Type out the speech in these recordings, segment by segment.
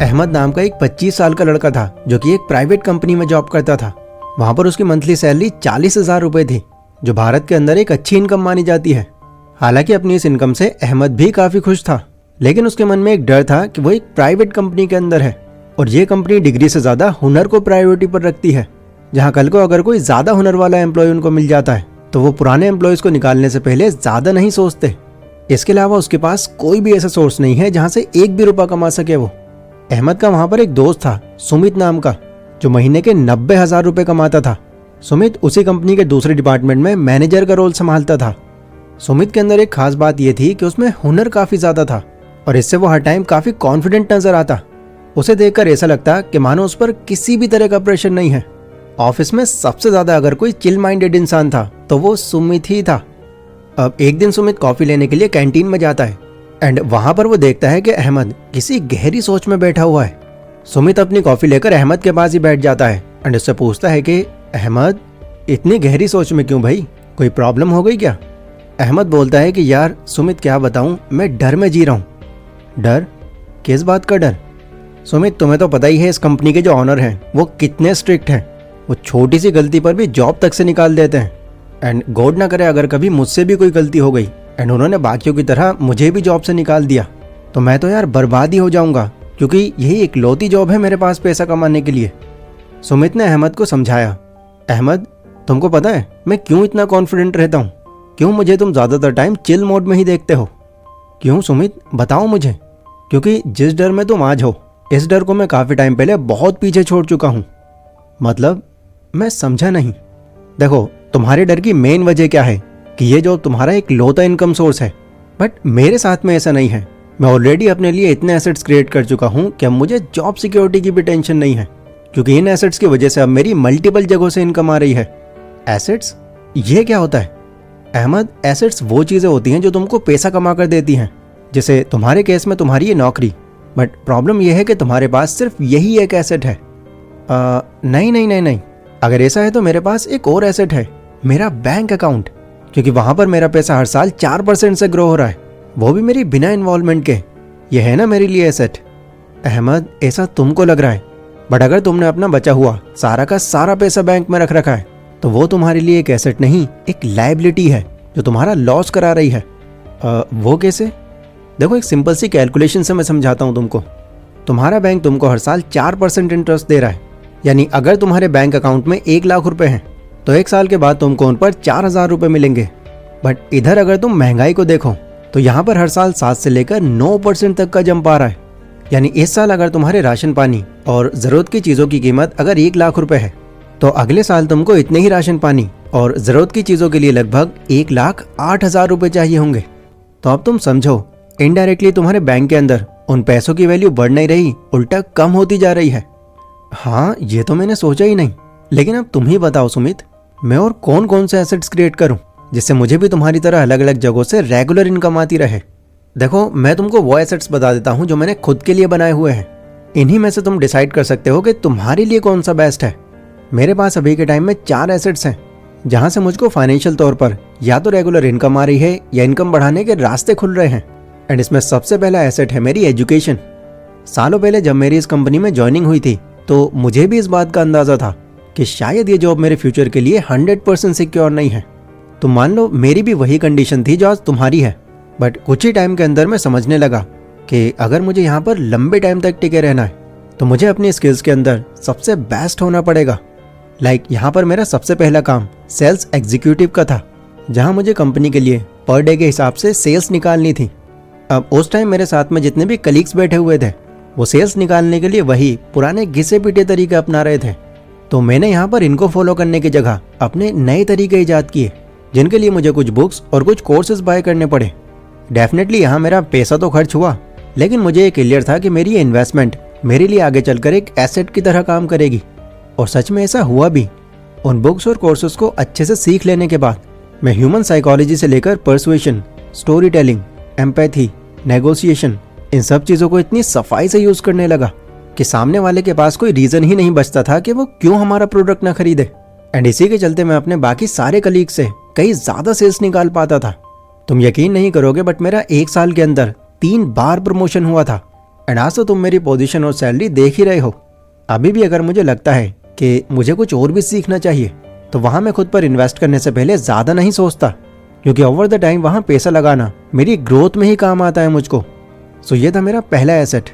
अहमद नाम का एक 25 साल का लड़का था जो कि एक प्राइवेट कंपनी में जॉब करता था। वहां पर उसकी मंथली सैलरी 40,000 रुपए थी, जो भारत के अंदर एक अच्छी इनकम मानी जाती है। हालांकि अपनी इस इनकम से अहमद भी काफी खुश था, लेकिन उसके मन में एक डर था कि वो एक प्राइवेट कंपनी के अंदर है और ये कंपनी डिग्री से ज्यादा हुनर को प्रायोरिटी पर रखती है। जहाँ कल को अगर कोई ज्यादा हुनर वाला एम्प्लॉय उनको मिल जाता है तो वो पुराने एम्प्लॉयज को निकालने से पहले ज्यादा नहीं सोचते। इसके अलावा उसके पास कोई भी ऐसा सोर्स नहीं है जहाँ से एक भी रुपया कमा सके वो। अहमद का वहां पर एक दोस्त था सुमित नाम का, जो महीने के 90,000 रुपए कमाता था। सुमित उसी कंपनी के दूसरे डिपार्टमेंट में मैनेजर का रोल संभालता था। सुमित के अंदर एक खास बात यह थी कि उसमें हुनर काफी ज्यादा था और इससे वो हर टाइम काफी कॉन्फिडेंट नजर आता। उसे देखकर ऐसा लगता कि मानो उस पर किसी भी तरह का प्रेशर नहीं है। ऑफिस में सबसे ज्यादा अगर कोई चिल माइंडेड इंसान था तो वो सुमित ही था। अब एक दिन सुमित कॉफी लेने के लिए कैंटीन में जाता है एंड वहां पर वो देखता है कि अहमद किसी गहरी सोच में बैठा हुआ है। सुमित अपनी कॉफी लेकर अहमद के पास ही बैठ जाता है एंड उससे पूछता है कि अहमद, इतनी गहरी सोच में क्यों भाई, कोई प्रॉब्लम हो गई क्या? अहमद बोलता है कि यार सुमित, क्या बताऊं, मैं डर में जी रहा हूं। डर? किस बात का डर? सुमित, तुम्हें तो पता ही है इस कंपनी के जो ऑनर हैं वो कितने स्ट्रिक्ट हैं। वो छोटी सी गलती पर भी जॉब तक से निकाल देते हैं एंड गॉड ना करे अगर कभी मुझसे भी कोई गलती हो गई एंड उन्होंने बाकियों की तरह मुझे भी जॉब से निकाल दिया तो मैं तो यार बर्बाद ही हो जाऊंगा, क्योंकि यही इकलौती जॉब है मेरे पास पैसा कमाने के लिए। सुमित ने अहमद को समझाया, अहमद तुमको पता है मैं क्यों इतना कॉन्फिडेंट रहता हूँ? क्यों मुझे तुम ज्यादातर टाइम चिल मोड में ही देखते हो? क्यों सुमित, बताओ मुझे। क्योंकि जिस डर में तुम आज हो, इस डर को मैं काफी टाइम पहले बहुत पीछे छोड़ चुका हूँ। मतलब? मैं समझा नहीं। देखो, तुम्हारे डर की मेन वजह क्या है कि ये जो तुम्हारा एक लौता इनकम सोर्स है, बट मेरे साथ में ऐसा नहीं है। मैं ऑलरेडी अपने लिए इतने एसेट्स क्रिएट कर चुका हूँ कि अब मुझे जॉब सिक्योरिटी की भी टेंशन नहीं है, क्योंकि इन एसेट्स की वजह से अब मेरी मल्टीपल जगहों से इनकम आ रही है। एसेट्स? ये क्या होता है? अहमद, एसेट्स वो चीजें होती हैं जो तुमको पैसा कमा कर देती हैं, जैसे तुम्हारे केस में तुम्हारी ये नौकरी। बट प्रॉब्लम यह है कि तुम्हारे पास सिर्फ यही एक एसेट है। नहीं नहीं नहीं नहीं, अगर ऐसा है तो मेरे पास एक और एसेट है, मेरा बैंक अकाउंट, क्योंकि वहां पर मेरा पैसा हर साल 4% से ग्रो हो रहा है, वो भी मेरी बिना इन्वॉल्वमेंट के। ये है ना मेरे लिए एसेट। अहमद, ऐसा तुमको लग रहा है, बट अगर तुमने अपना बचा हुआ सारा का सारा पैसा बैंक में रख रखा है तो वो तुम्हारे लिए एक एसेट नहीं, एक लायबिलिटी है जो तुम्हारा लॉस करा रही है। वो कैसे? देखो, एक सिंपल सी कैलकुलेशन से मैं समझाता हूँ तुमको। तुम्हारा बैंक तुमको हर साल 4% इंटरेस्ट दे रहा है, यानी अगर तुम्हारे बैंक अकाउंट में 1 लाख रुपए हैं तो 1 साल के बाद तुमको उन पर 4,000 रुपए मिलेंगे। बट इधर अगर तुम महंगाई को देखो तो यहाँ पर हर साल 7 से लेकर 9% तक का जंप आ रहा है। यानी इस साल अगर तुम्हारे राशन पानी और जरूरत की चीजों की कीमत अगर 1 लाख रुपए है तो अगले साल तुमको इतने ही राशन पानी और जरूरत की चीजों के लिए लगभग 1,08,000 रुपए चाहिए होंगे। तो अब तुम समझो, इनडायरेक्टली तुम्हारे बैंक के अंदर उन पैसों की वैल्यू बढ़ नहीं रही, उल्टा कम होती जा रही है। हाँ, ये तो मैंने सोचा ही नहीं। लेकिन अब तुम ही बताओ सुमित, मैं और कौन कौन से एसेट्स क्रिएट करूं जिससे मुझे भी तुम्हारी तरह अलग अलग जगहों से रेगुलर इनकम आती रहे। देखो, मैं तुमको वो एसेट्स बता देता हूं जो मैंने खुद के लिए बनाए हुए हैं। इन्हीं में से तुम डिसाइड कर सकते हो कि तुम्हारे लिए कौन सा बेस्ट है। मेरे पास अभी के टाइम में 4 एसेट्स हैं जहां से मुझको फाइनेंशियल तौर पर या तो रेगुलर इनकम आ रही है या इनकम बढ़ाने के रास्ते खुल रहे हैं। एंड इसमें सबसे पहला एसेट है मेरी एजुकेशन। सालों पहले जब मेरी इस कंपनी में ज्वाइनिंग हुई थी तो मुझे भी इस बात का अंदाजा था कि शायद ये जॉब मेरे फ्यूचर के लिए 100% सिक्योर नहीं है। तो मान लो मेरी भी वही कंडीशन थी जो आज तुम्हारी है। बट कुछ ही टाइम के अंदर मैं समझने लगा कि अगर मुझे यहाँ पर लंबे टाइम तक टिके रहना है तो मुझे अपनी स्किल्स के अंदर सबसे बेस्ट होना पड़ेगा। यहाँ पर मेरा सबसे पहला काम सेल्स एग्जीक्यूटिव का था, जहाँ मुझे कंपनी के लिए पर डे के हिसाब से सेल्स निकालनी थी। अब उस टाइम मेरे साथ में जितने भी कलीग्स बैठे हुए थे वो सेल्स निकालने के लिए वही पुराने घिसे पीटे तरीके अपना रहे थे। तो मैंने यहाँ पर इनको फॉलो करने की जगह अपने नए तरीके ईजाद किए, जिनके लिए मुझे कुछ बुक्स और कुछ कोर्सेज बाय करने पड़े। डेफिनेटली यहाँ मेरा पैसा तो खर्च हुआ, लेकिन मुझे ये क्लियर था कि मेरी ये इन्वेस्टमेंट मेरे लिए आगे चलकर एक एसेट की तरह काम करेगी। और सच में ऐसा हुआ भी। उन बुक्स और कोर्सेज को अच्छे से सीख लेने के बाद मैं ह्यूमन साइकोलॉजी से लेकर persuasion, storytelling, empathy, negotiation, इन सब चीज़ों को इतनी सफाई से यूज करने लगा कि सामने वाले के पास कोई रीजन ही नहीं बचता था कि वो क्यों हमारा प्रोडक्ट ना खरीदे। एंड इसी के चलते मैं अपने बाकी सारे कलीग से कई ज्यादा सेल्स निकाल पाता था। तुम यकीन नहीं करोगे, बट मेरा 1 साल के अंदर 3 बार प्रमोशन हुआ था एंड आज तो तुम मेरी पोजीशन और सैलरी देख ही रहे हो। अभी भी अगर मुझे लगता है कि मुझे कुछ और भी सीखना चाहिए तो वहाँ मैं खुद पर इन्वेस्ट करने से पहले ज़्यादा नहीं सोचता, क्योंकि ओवर द टाइम वहाँ पैसा लगाना मेरी ग्रोथ में ही काम आता है मुझको। सो ये था मेरा पहला एसेट।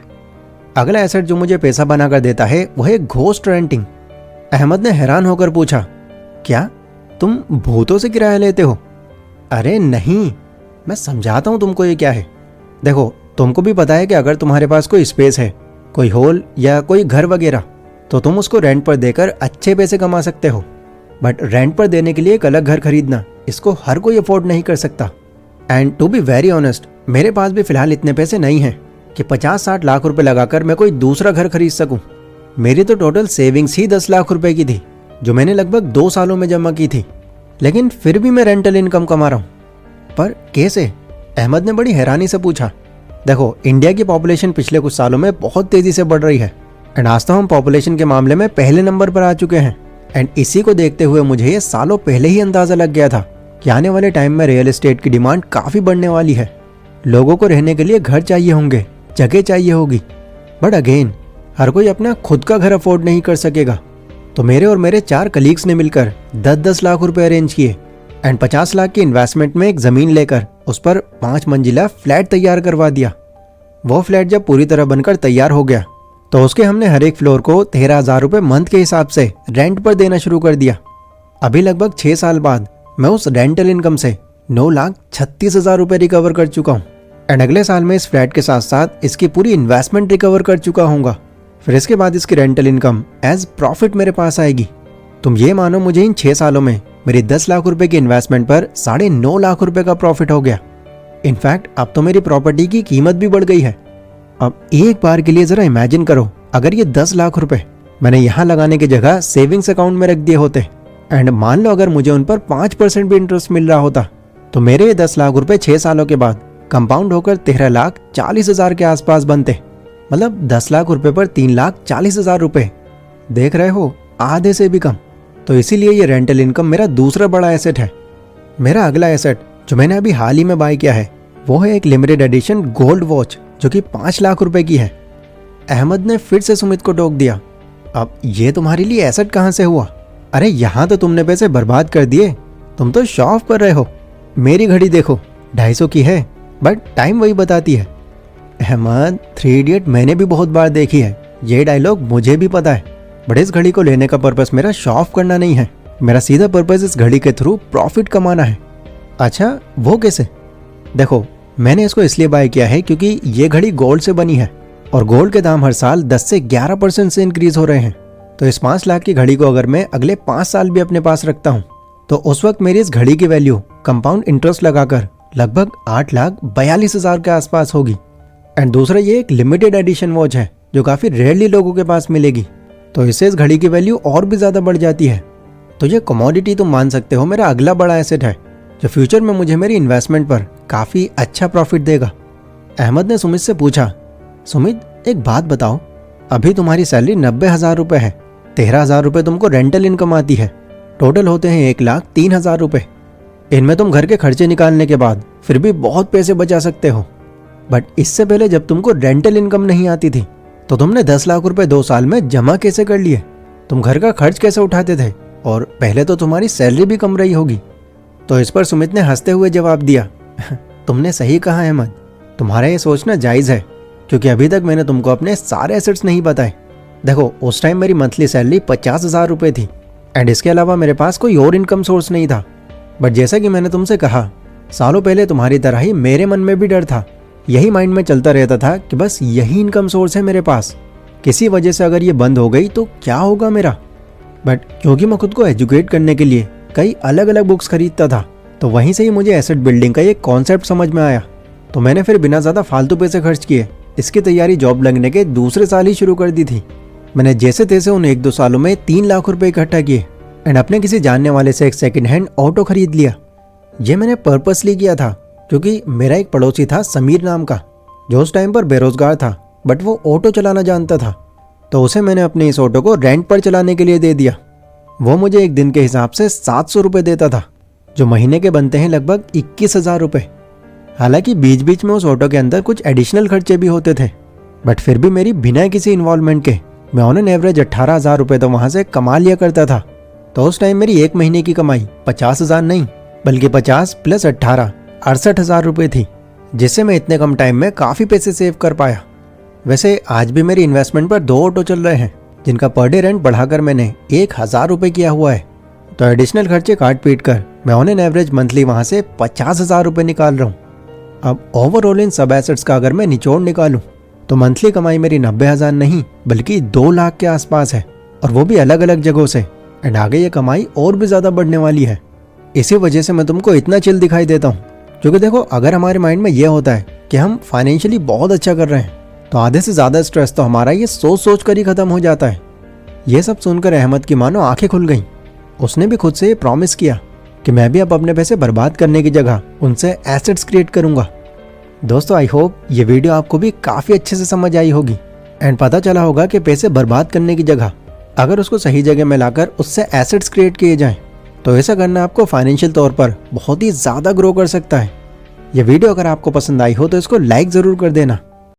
अगला एसेट जो मुझे पैसा बनाकर देता है वो है घोस्ट रेंटिंग। अहमद ने हैरान होकर पूछा, क्या तुम भूतों से किराया लेते हो? अरे नहीं, मैं समझाता हूँ तुमको ये क्या है। देखो, तुमको भी पता है कि अगर तुम्हारे पास कोई स्पेस है, कोई हॉल या कोई घर वगैरह, तो तुम उसको रेंट पर देकर अच्छे पैसे कमा सकते हो। बट रेंट पर देने के लिए एक अलग घर खरीदना, इसको हर कोई अफोर्ड नहीं कर सकता। And to be very honest, मेरे पास भी फिलहाल इतने पैसे नहीं हैं कि 50-60 लाख रुपए लगाकर मैं कोई दूसरा घर खरीद सकूं। मेरी तो टोटल सेविंग्स ही 10 लाख रुपए की थी, जो मैंने लगभग 2 सालों में जमा की थी। लेकिन फिर भी मैं रेंटल इनकम कमा रहा हूँ। पर कैसे? अहमद ने बड़ी हैरानी से पूछा। देखो, इंडिया की पॉपुलेशन पिछले कुछ सालों में बहुत तेजी से बढ़ रही है एंड आज तो हम पॉपुलेशन के मामले में पहले नंबर पर आ चुके हैं। एंड इसी को देखते हुए मुझे ये सालों पहले ही अंदाजा लग गया था कि आने वाले टाइम में रियल एस्टेट की डिमांड काफ़ी बढ़ने वाली है। लोगों को रहने के लिए घर चाहिए होंगे, जगह चाहिए होगी। बट अगेन, हर कोई अपना खुद का घर अफोर्ड नहीं कर सकेगा। तो मेरे और मेरे 4 कलीग्स ने मिलकर 10-10 लाख रुपए अरेंज किए एंड 50 लाख की इन्वेस्टमेंट में एक ज़मीन लेकर उस पर 5 मंजिला फ्लैट तैयार करवा दिया। वो फ्लैट जब पूरी तरह बनकर तैयार हो गया तो उसके हमने हर एक फ्लोर को 13,000 रुपये मंथ के हिसाब से रेंट पर देना शुरू कर दिया। अभी लगभग 6 साल बाद मैं उस रेंटल इनकम से 9,36,000 रुपये रिकवर कर चुका हूँ। एंड अगले साल में इस फ्लैट के साथ साथ इसकी पूरी इन्वेस्टमेंट रिकवर कर चुका हूँगा। फिर इसके बाद इसकी रेंटल इनकम एज प्रॉफिट मेरे पास आएगी। तुम ये मानो, मुझे इन 6 सालों में मेरी 10 लाख रुपए की इन्वेस्टमेंट पर 9.5 लाख रुपए का प्रॉफिट हो गया। इनफैक्ट अब तो मेरी प्रॉपर्टी की कीमत भी बढ़ गई है। अब एक बार के लिए जरा इमेजिन करो, अगर ये 10 लाख रुपए मैंने यहाँ लगाने की जगह सेविंग्स अकाउंट में रख दिए होते एंड मान लो अगर मुझे उन पर 5% भी इंटरेस्ट मिल रहा होता, तो मेरे ये 10 लाख रुपए 6 सालों के बाद कंपाउंड होकर 13,40,000 के आसपास बनते। मतलब 10 लाख रुपए पर 3,40,000 रुपए, देख रहे हो, आधे से भी कम। तो इसीलिए ये रेंटल इनकम मेरा दूसरा बड़ा एसेट है। मेरा अगला एसेट जो मैंने अभी हाल ही में बाय किया है वो है एक लिमिटेड एडिशन गोल्ड वॉच, जो कि 5 लाख रुपए की है। अहमद ने फिर से सुमित को टोक दिया, अब ये तुम्हारे लिए एसेट कहाँ से हुआ? अरे यहाँ तो तुमने पैसे बर्बाद कर दिए, तुम तो शो ऑफ कर रहे हो। मेरी घड़ी देखो, 250 की है, बट टाइम वही बताती है। अहमद, 3 इडियट मैंने भी बहुत बार देखी है, ये डायलॉग मुझे भी पता है। बट इस घड़ी को लेने का पर्पस मेरा शो ऑफ करना नहीं है, मेरा सीधा पर्पस इस घड़ी के थ्रू प्रॉफिट कमाना है। अच्छा, वो कैसे? देखो, मैंने इसको इसलिए बाय किया है क्योंकि ये घड़ी गोल्ड से बनी है और गोल्ड के दाम हर साल 10 से 11% से इंक्रीज हो रहे हैं। तो इस 5 लाख की घड़ी को अगर मैं अगले 5 साल भी अपने पास रखता हूँ तो उस वक्त मेरी इस घड़ी की वैल्यू कंपाउंड इंटरेस्ट लगाकर लगभग 8,42,000 के आसपास होगी। एंड दूसरा, ये एक लिमिटेड एडिशन वॉच है जो काफ़ी रेयरली लोगों के पास मिलेगी, तो इससे इस घड़ी की वैल्यू और भी ज़्यादा बढ़ जाती है। तो ये कमोडिटी तुम मान सकते हो मेरा अगला बड़ा एसेट है, जो फ्यूचर में मुझे मेरी इन्वेस्टमेंट पर काफ़ी अच्छा प्रॉफिट देगा। अहमद ने सुमित से पूछा, सुमित एक बात बताओ, अभी तुम्हारी सैलरी 90,000 रुपये है, 13,000 रुपये तुमको रेंटल इनकम आती है, टोटल होते हैं 1,03,000 रुपये। इनमें तुम घर के खर्चे निकालने के बाद फिर भी बहुत पैसे बचा सकते हो। बट इससे पहले जब तुमको रेंटल इनकम नहीं आती थी तो तुमने 10 लाख रुपए 2 साल में जमा कैसे कर लिए? तुम घर का खर्च कैसे उठाते थे? और पहले तो तुम्हारी सैलरी भी कम रही होगी। तो इस पर सुमित ने हंसते हुए जवाब दिया, तुमने सही कहा अहमद, तुम्हारा ये सोचना जायज़ है, क्योंकि अभी तक मैंने तुमको अपने सारे एसेट्स नहीं बताए। देखो, उस टाइम मेरी मंथली सैलरी 50,000 रुपये थी एंड इसके अलावा मेरे पास कोई और इनकम सोर्स नहीं था। बट जैसा कि मैंने तुमसे कहा, सालों पहले तुम्हारी तरह ही मेरे मन में भी डर था। यही माइंड में चलता रहता था कि बस यही इनकम सोर्स है मेरे पास, किसी वजह से अगर ये बंद हो गई तो क्या होगा मेरा। बट क्योंकि मैं खुद को एजुकेट करने के लिए कई अलग अलग बुक्स खरीदता था, तो वहीं से ही मुझे एसेट बिल्डिंग का ये कॉन्सेप्ट समझ में आया। तो मैंने फिर बिना ज़्यादा फालतू पैसे खर्च किए इसकी तैयारी जॉब लगने के दूसरे साल ही शुरू कर दी थी। मैंने जैसे तैसे उन 1-2 सालों में 3 लाख रुपए इकट्ठा किए एंड अपने किसी जानने वाले से एक सेकंड हैंड ऑटो खरीद लिया। ये मैंने पर्पसली किया था क्योंकि मेरा एक पड़ोसी था समीर नाम का, जो उस टाइम पर बेरोजगार था, बट वो ऑटो चलाना जानता था। तो उसे मैंने अपने इस ऑटो को रेंट पर चलाने के लिए दे दिया। वो मुझे एक दिन के हिसाब से 700 रुपये देता था, जो महीने के बनते हैं लगभग 21,000 रुपये। हालांकि बीच बीच में उस ऑटो के अंदर कुछ एडिशनल खर्चे भी होते थे, बट फिर भी मेरी बिना किसी इन्वॉल्वमेंट के मैं ऑन एन एवरेज 18,000 रुपये तो वहाँ से कमा लिया करता था। तो उस टाइम मेरी एक महीने की कमाई 50,000 नहीं बल्कि 50 प्लस 18 68,000 रुपये थी, जिससे मैं इतने कम टाइम में काफ़ी पैसे सेव कर पाया। वैसे आज भी मेरी इन्वेस्टमेंट पर 2 ऑटो चल रहे हैं जिनका पर डे रेंट बढ़ाकर मैंने 1,000 रुपये किया हुआ है। तो एडिशनल खर्चे काट पीट कर मैं ऑन एन एवरेज मंथली वहाँ से 50,000 रुपये निकाल रहा हूँ। अब ओवरऑल इन सब एसेट्स का अगर मैं निचोड़ निकालूं तो मंथली कमाई मेरी 90,000 नहीं बल्कि 2 लाख के आसपास है, और वो भी अलग अलग जगहों से। एंड आगे ये कमाई और भी ज़्यादा बढ़ने वाली है। इसी वजह से मैं तुमको इतना चिल दिखाई देता हूँ, क्योंकि देखो अगर हमारे माइंड में ये होता है कि हम फाइनेंशियली बहुत अच्छा कर रहे हैं तो आधे से ज़्यादा स्ट्रेस तो हमारा ये सोच कर ही ख़त्म हो जाता है। ये सब सुनकर अहमद की मानो आंखें खुल गईं। उसने भी खुद से ये प्रॉमिस किया कि मैं भी अब अपने पैसे बर्बाद करने की जगह उनसे एसेट्स क्रिएट करूंगा। दोस्तों आई होप ये वीडियो आपको भी काफ़ी अच्छे से समझ आई होगी एंड पता चला होगा कि पैसे बर्बाद करने की जगह अगर उसको सही जगह में लाकर उससे एसेट्स क्रिएट किए जाएं तो ऐसा करना आपको फाइनेंशियल तौर पर बहुत ही ज़्यादा ग्रो कर सकता है। ये वीडियो अगर आपको पसंद आई हो तो इसको लाइक ज़रूर कर देना।